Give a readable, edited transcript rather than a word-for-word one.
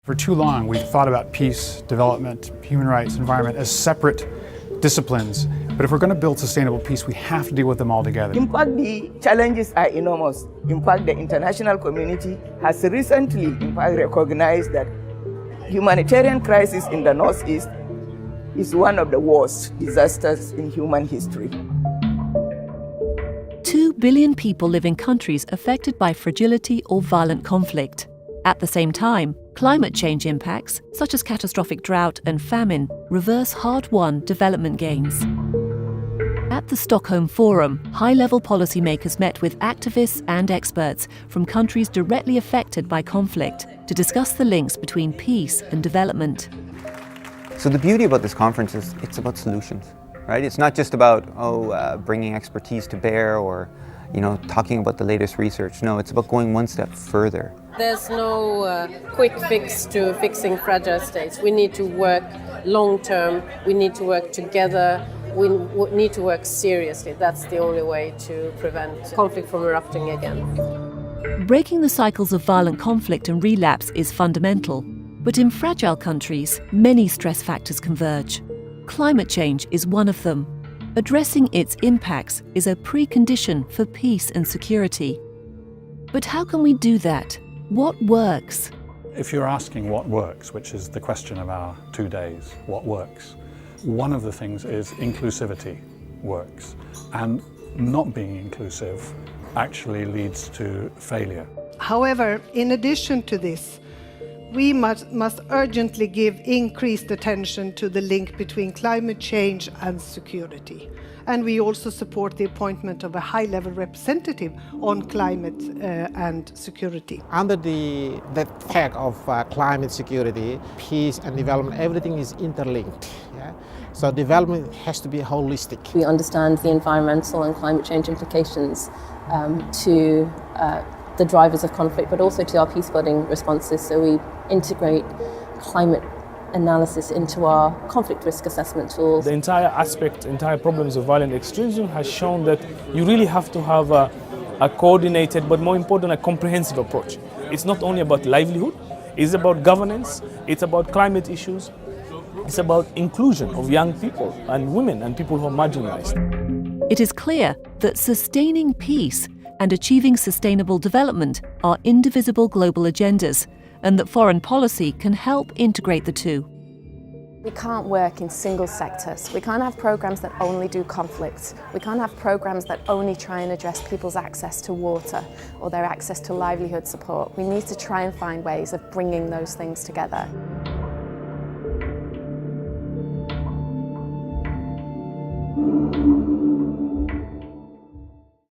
For too long, we've thought about peace, development, human rights, environment as separate disciplines. But if we're going to build sustainable peace, we have to deal with them all together. In fact, the challenges are enormous. In fact, the international community has recently, recognized that humanitarian crisis in the Northeast is one of the worst disasters in human history. 2 billion people live in countries affected by fragility or violent conflict. At the same time, climate change impacts, such as catastrophic drought and famine, reverse hard-won development gains. At the Stockholm Forum, high-level policymakers met with activists and experts from countries directly affected by conflict to discuss the links between peace and development. So the beauty about this conference is it's about solutions, right? It's not just about, bringing expertise to bear or, talking about the latest research. No, it's about going one step further. There's no quick fix to fixing fragile states. We need to work long term, we need to work together, we need to work seriously. That's the only way to prevent conflict from erupting again. Breaking the cycles of violent conflict and relapse is fundamental. But in fragile countries, many stress factors converge. Climate change is one of them. Addressing its impacts is a precondition for peace and security. But how can we do that? What works? If you're asking what works, which is the question of our 2 days, what works? One of the things is inclusivity works. And not being inclusive actually leads to failure. However, in addition to this, we must urgently give increased attention to the link between climate change and security. And we also support the appointment of a high-level representative on climate and security. Under the tag of climate security, peace and development, everything is interlinked. Yeah? So development has to be holistic. We understand the environmental and climate change implications to the drivers of conflict, but also to our peacebuilding responses. So we integrate climate analysis into our conflict risk assessment tools. The entire problems of violent extremism has shown that you really have to have a coordinated, but more important, a comprehensive approach. It's not only about livelihood, it's about governance, it's about climate issues, it's about inclusion of young people and women and people who are marginalized. It is clear that sustaining peace and achieving sustainable development are indivisible global agendas, and that foreign policy can help integrate the two. We can't work in single sectors. We can't have programs that only do conflict. We can't have programs that only try and address people's access to water or their access to livelihood support. We need to try and find ways of bringing those things together.